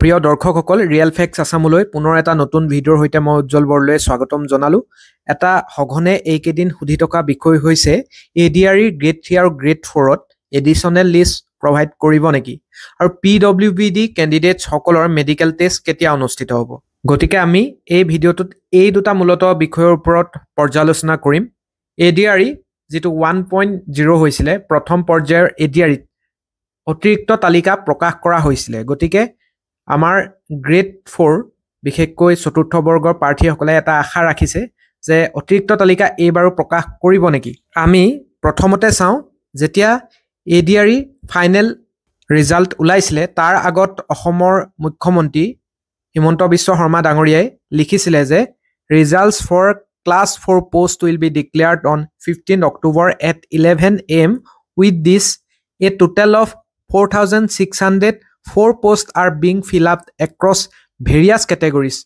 প্ৰিয় দৰ্শকসকল real facts আসামলৈ পুনৰ এটা নতুন ভিডিঅ'ৰ সৈতে মই উজ্জ্বল বৰলৈ স্বাগতম জনালো এটা সঘনে এইকেইদিন সুধি থকা বিষয় হৈছে এডিআৰই গ্ৰেড 3 আৰু গ্ৰেড 4ত এডিশনেল লিষ্ট প্ৰভাইড কৰিব নেকি আৰু পিডব্লিউবিডি ক্যান্ডিডেটস সকলৰ মেডিকেল টেষ্ট কেতিয়া অনুষ্ঠিত হ'ব গতিকে আমি এই ভিডিঅ'টোত এই দুটা মূলতঃ বিষয়ৰ ওপৰত পৰ্যালোচনা কৰিম এডিআৰই যেটো 1.0 হৈছিলে প্ৰথম পৰ্যায়ৰ এডিআৰই অতিৰিক্ত তালিকা প্ৰকাশ কৰা হৈছিলে গতিকে আমাৰ গ্ৰেড 4 বিশেষকৈ চতুৰ্থ বৰ্গৰ প্ৰাৰ্থীসকলে এটা আশা ৰাখিছে যে অতিৰিক্ত তালিকা এইবাৰো প্ৰকাশ কৰিব নেকি আমি প্ৰথমতে চাওঁ যেতিয়া এডিআৰই ফাইনেল ৰিজাল্ট ওলাইছিলে তাৰ আগত অসমৰ মুখ্যমন্ত্ৰী হিমন্ত বিশ্ব শৰ্মা ডাঙৰীয়াই লিখিছিলে যে results for class 4 post will be declared on 15 October at 11 AM with this a total of 4,604 posts are being filled up across various categories,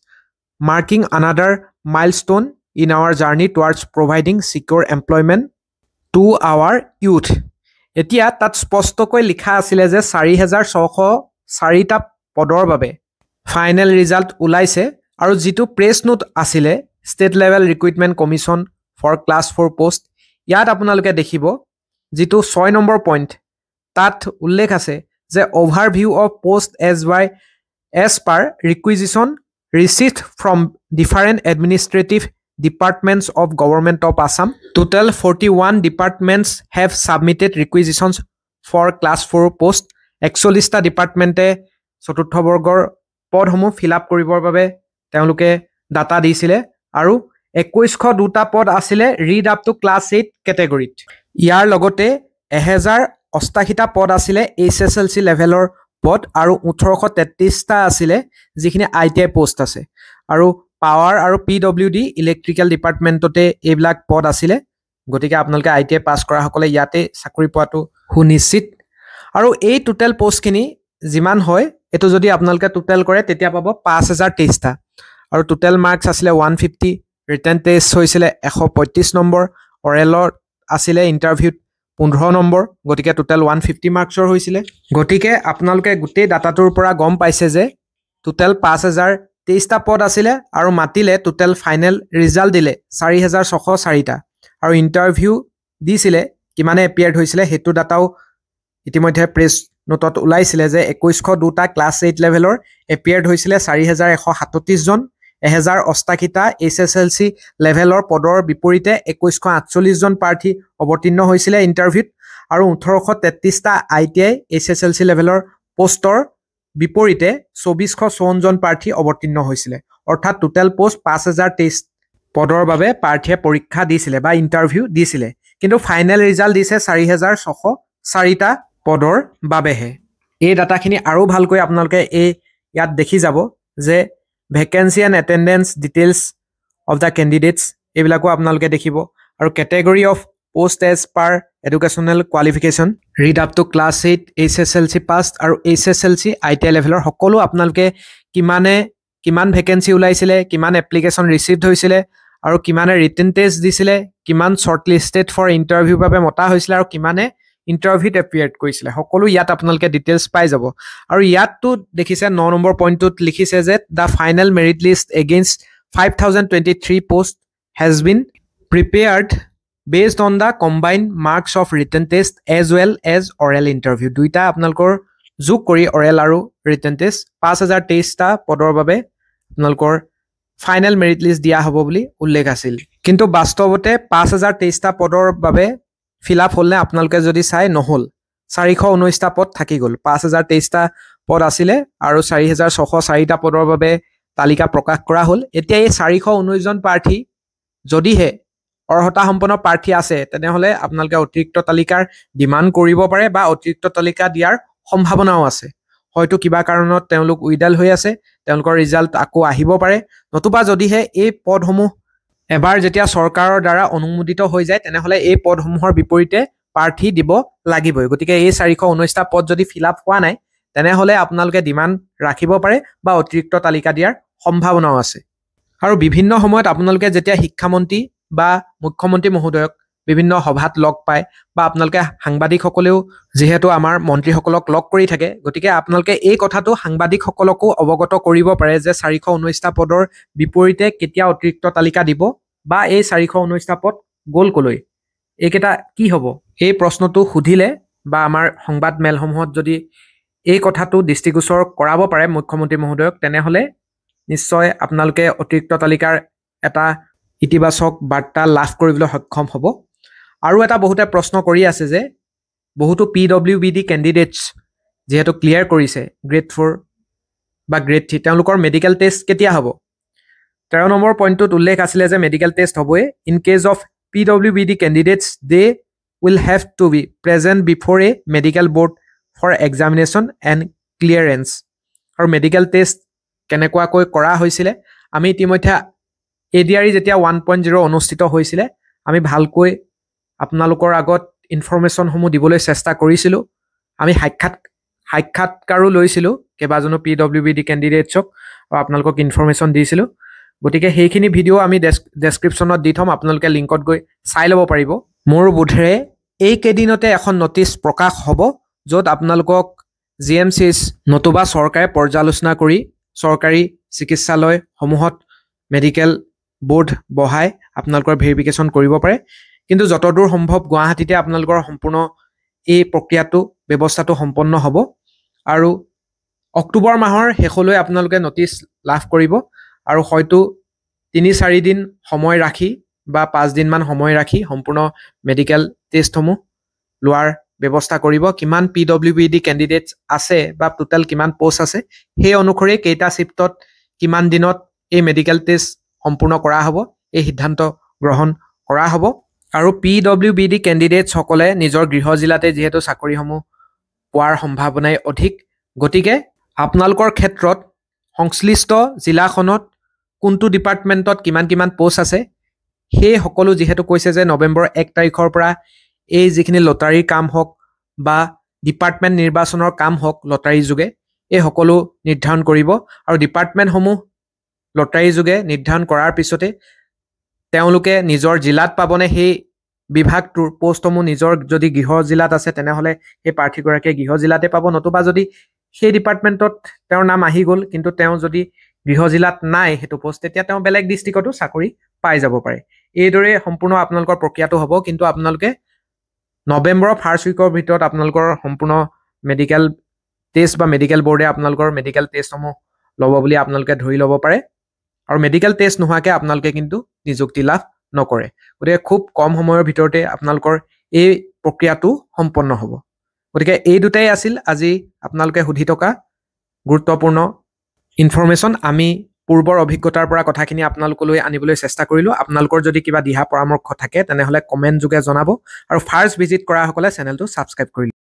marking another milestone in our journey towards providing secure employment to our youth. এতিয়া তাত স্পষ্টকৈ লিখা আছিল যে 4,604টা পদৰ বাবে final result ওলাইছে আৰু যেটো প্ৰেছ নোট আছিল state level recruitment commission for class 4 post ইয়াত আপোনালোকে দেখিব যেটো 6 নম্বৰ পইণ্ট তাত উল্লেখ আছে যে overview of post as per requisition received from different administrative departments of government of Assam. Total 41 departments have submitted requisitions for class 4 post. 41টা ডিপাৰ্টমেণ্টে চতুৰ্থ বৰ্গৰ পদসমূহ ফিল আপ কৰিবৰ বাবে তেওঁলোকে ডাটা দিছিলে আৰু 2102টা পদ আছিলে ৰিড আপ টু ক্লাছ 8 কেটেগৰীত ইয়াৰ লগতে 1088টা পদ আছিলে এইচএছএলসি লেভেলৰ পদ আৰু 1833টা আছিলে যিখিনি আইটিআই পোষ্ট আছে আৰু পাৱাৰ আৰু পিডব্লিউডি ইলেক্ট্ৰিক্যাল ডিপাৰ্টমেণ্টতে এইবিলাক পদ আছিলে গতিকে আপোনালোকে আইটিআই পাস কৰা সকলে ইয়াতে চাকৰি পোৱাটো সুনিশ্চিত আৰু এই টোটাল পোষ্টখিনি যিমান হয় এটো যদি আপোনালোকে টোটাল কৰে তেতিয়া পাব 5023টা আৰু টোটাল মাৰ্কস আছিলে 150 ৰিটেন টেষ্ট হৈছিলে 135 নম্বৰ অৰেলৰ আছিলে ইন্টাৰভিউত 15 নম্বৰ গতিকে টোটাল 150 মাৰ্কছৰ হৈছিলে গতিকে আপোনালোকে গোটেই ডাটাটোৰ পৰা গম পাইছে যে টোটাল 5023টা পদ আছিলে আৰু মাতিলে টোটাল ফাইনেল ৰিজাল্ট দিলে 4,604টা আৰু ইন্টাৰভিউ দিছিলে কিমানে এপিয়াৰ্ড হৈছিলে হেতু ডাটাও ইতিমধ্যে প্ৰেছ নোটত ওলাইছিলে যে 2102টা ক্লাছ 8 লেভেলৰ এপিয়াৰ্ড হৈছিলে 4,137 জন 1088টা এইচএছএলসি লেভেলৰ পদৰ বিপৰীতে 2148 জন প্ৰাৰ্থী অৱতীৰ্ণ হৈছিলে ইন্টাৰভিউত আৰু 1833টা আইটিআই এইচএছএলসি লেভেলৰ পোষ্টৰ বিপৰীতে 2454 জন প্ৰাৰ্থী অৱতীৰ্ণ হৈছিলে অৰ্থাৎ টোটাল পোষ্ট 5023 পদৰ বাবে প্ৰাৰ্থীয়ে পৰীক্ষা দিছিলে বা ইন্টাৰভিউ দিছিলে কিন্তু ফাইনেল ৰিজাল্ট দিছে 4,604টা পদৰ বাবেহে এই ডাটাখিনি আৰু ভালকৈ আপোনালোকে এই ইয়াত দেখি যাব যে vacancy and attendance details of the candidates এইবিলাকো আপোনালোকে দেখিব আৰু category of post as per educational qualification read up to class 8 HSLC passed আৰু HSLC ITI levelৰ সকলো আপোনালোকে কিমান vacancy ওলাইছিলে কিমান application received হৈছিলে আৰু কিমানে written test দিছিলে কিমান shortlisted for interview বাবে মতা হৈছিলে আৰু কিমানে ইন্টাৰভিউত এপিয়াৰ্ড কৰিছিলে সকলো ইয়াত আপোনালোকে ডিটেইলছ পাই যাব আৰু ইয়াতটো দেখিছে 9 নম্বৰ পইণ্টত লিখিছে যে the final merit list against 5023 post has been prepared based on the combined marks of written test as well as oral interview দুইটা আপোনালোকৰ যোগ কৰি oral আৰু written test 5023টা পদৰ বাবে আপোনালোকৰ ফাইনেল মেৰিট লিষ্ট দিয়া হ'ব বুলি উল্লেখ আছিল কিন্তু বাস্তৱতে 5023টা পদৰ বাবে ফিল আপ হলনে আপোনালোকে যদি চাই নহল 419টা পদ থাকি গল 5023টা পদ আছিলে আৰু 4,604টা পদৰ বাবে তালিকা প্ৰকাশ কৰা হল এতিয়া এই 419 জন প্ৰাৰ্থী যদিহে অৰ্হতা সম্পন্ন প্ৰাৰ্থী আছে তেনেহলে আপোনালোকে অতিৰিক্ত তালিকাৰ ডিমান্ড কৰিব পাৰে বা অতিৰিক্ত তালিকা দিয়াৰ সম্ভাৱনাও আছে হয়তো কিবা কাৰণত তেওঁলোক উইডাল হৈ আছে তেওঁলোকৰ ৰিজাল্ট আকৌ আহিব পাৰে নতুবা যদিহে এই পদসমূহ এবাৰ যেতিয়া চৰকাৰৰ দ্বাৰা অনুমোদিত হৈ যায় তেনেহলে এই পদসমূহৰ বিপৰীতে প্ৰাৰ্থী দিব লাগিবই গতিকে এই 419টা পদ যদি ফিল আপ হোৱা নাই তেনেহলে আপোনালোকে ডিমান্ড ৰাখিব পাৰে বা অতিৰিক্ত তালিকা দিয়াৰ সম্ভাৱনাও আছে আৰু বিভিন্ন সময়ত আপোনালোকে যেতিয়া শিক্ষামন্ত্ৰী বা মুখ্যমন্ত্ৰী মহোদয়ক বিভিন্ন সভাত লগ পায় বা আপোনালোকে সাংবাদিকসকলেও যিহেতু আমাৰ মন্ত্ৰীসকলক লগ কৰি থাকে, গতিকে আপোনালোকে এই কথাটো সাংবাদিকসকলকো অৱগত কৰিব পাৰে যে 419টা পদৰ বিপৰীতে কেতিয়া অতিৰিক্ত তালিকা দিব বা এই 419টা পদ গ'ল কলৈ, এইকেইটা কি হ'ব, এই প্ৰশ্নটো সুধিলে বা আমাৰ সংবাদ মেলসমূহত যদি এই কথাটো দৃষ্টিগোচৰ কৰাব পাৰে মুখ্যমন্ত্ৰী মহোদয়ক, তেনেহ'লে নিশ্চয় আপোনালোকে অতিৰিক্ত তালিকাৰ এটা ইতিবাচক বাৰ্তা লাভ কৰিবলৈ সক্ষম হ'ব। আৰু এটা বহুতে প্ৰশ্ন কৰি আছে যে বহুতো PWBD কেণ্ডিডেটছ যিহেতু ক্লিয়াৰ কৰিছে গ্ৰেড 4 বা গ্ৰেড 3, তেওঁলোকৰ মেডিকেল টেষ্ট কেতিয়া হ'ব? 13 নম্বৰ পইণ্টটোত উল্লেখ আছিলে যে মেডিকেল টেষ্ট হ'বই। In case of PWBD candidates they will have to be present before a medical board for examination and clearance. আৰু মেডিকেল টেষ্ট কেনেকুৱাকৈ কৰা হৈছিলে, আমি ইতিমধ্যে ADRE যেতিয়া 1.0 অনুষ্ঠিত হৈছিলে আমি ভালকৈ আপোনালোকৰ আগত ইনফৰমেশ্যনসমূহ দিবলৈ চেষ্টা কৰিছিলোঁ। আমি সাক্ষাৎকাৰো লৈছিলোঁ কেইবাজনো PWBD কেণ্ডিডেটছক আৰু আপোনালোকক ইনফৰমেশ্যন দিছিলোঁ। গতিকে সেইখিনি ভিডিঅ' আমি ডেছক্ৰিপশ্যনত দি থ'ম, আপোনালোকে লিংকত গৈ চাই ল'ব পাৰিব। মোৰ বোধেৰে এইকেইদিনতে এখন নটিচ প্ৰকাশ হ'ব য'ত আপোনালোকক GMCH নতুবা চৰকাৰে পৰ্যালোচনা কৰি চৰকাৰী চিকিৎসালয়সমূহত মেডিকেল বৰ্ড বহাই আপোনালোকৰ ভেৰিফিকেশ্যন কৰিব পাৰে। কিন্তু যতদূৰ সম্ভৱ গুৱাহাটীতে আপোনালোকৰ সম্পূৰ্ণ এই প্ৰক্ৰিয়াটো ব্যৱস্থাটো সম্পন্ন হ'ব আৰু অক্টোবৰ মাহৰ শেষলৈ আপোনালোকে নটিচ লাভ কৰিব আৰু হয়তো 3-4 দিন সময় ৰাখি বা 5 দিনমান সময় ৰাখি সম্পূৰ্ণ মেডিকেল টেষ্টসমূহ লোৱাৰ ব্যৱস্থা কৰিব। কিমান PWBD কেণ্ডিডেটছ আছে বা টোটেল কিমান পোষ্ট আছে সেই অনুসৰি কেইটা শিফ্টত কিমান দিনত এই মেডিকেল টেষ্ট সম্পূৰ্ণ কৰা হ'ব এই সিদ্ধান্ত গ্ৰহণ কৰা হ'ব। আৰু PWBD কেণ্ডিডেটছসকলে নিজৰ গৃহ জিলাতে যিহেতু চাকৰিসমূহ পোৱাৰ সম্ভাৱনাই অধিক, গতিকে আপোনালোকৰ ক্ষেত্ৰত সংশ্লিষ্ট জিলাখনত কোনটো ডিপাৰ্টমেণ্টত কিমান পোষ্ট আছে সেই সকলো যিহেতু কৈছে যে নৱেম্বৰ 1 তাৰিখৰ পৰা এই যিখিনি লটাৰীৰ কাম হওক বা ডিপাৰ্টমেণ্ট নিৰ্বাচনৰ কাম হওক লটাৰী যোগে এই সকলো নিৰ্ধাৰণ কৰিব আৰু ডিপাৰ্টমেণ্টসমূহ লটাৰী যোগে নিৰ্ধাৰণ কৰাৰ পিছতে তেওঁলোকে নিজৰ জিলাত পাবনে সেই বিভাগটোৰ পোষ্টসমূহ নিজৰ যদি গৃহ জিলাত আছে তেনেহ'লে সেই প্ৰাৰ্থীগৰাকীয়ে গৃহ জিলাতে পাব, নতুবা যদি সেই ডিপাৰ্টমেণ্টত তেওঁৰ নাম আহি গ'ল কিন্তু তেওঁ যদি গৃহ জিলাত নাই সেইটো পোষ্ট, তেতিয়া তেওঁ বেলেগ ডিষ্ট্ৰিক্টতো চাকৰি পাই যাব পাৰে। এইদৰে সম্পূৰ্ণ আপোনালোকৰ প্ৰক্ৰিয়াটো হ'ব। কিন্তু আপোনালোকে নৱেম্বৰৰ ফাৰ্ষ্ট উইকৰ ভিতৰত আপোনালোকৰ সম্পূৰ্ণ মেডিকেল টেষ্ট বা মেডিকেল বৰ্ডে আপোনালোকৰ মেডিকেল টেষ্টসমূহ ল'ব বুলি আপোনালোকে ধৰি ল'ব পাৰে আৰু মেডিকেল টেষ্ট নোহোৱাকৈ আপোনালোকে কিন্তু নিযুক্তি লাভ নকৰে। গতিকে খুব কম সময়ৰ ভিতৰতে আপোনালোকৰ এই প্ৰক্ৰিয়াটো সম্পন্ন হ'ব। গতিকে এই দুটাই আছিল আজি আপোনালোকে সুধি থকা গুৰুত্বপূৰ্ণ ইনফৰমেশ্যন। আমি পূৰ্বৰ অভিজ্ঞতাৰ পৰা কথাখিনি আপোনালোকলৈ আনিবলৈ চেষ্টা কৰিলোঁ। আপোনালোকৰ যদি কিবা দিহা পৰামৰ্শ থাকে তেনেহ'লে কমেণ্ট যোগে জনাব আৰু ফাৰ্ষ্ট ভিজিট কৰাসকলে চেনেলটো ছাবস্ক্ৰাইব কৰি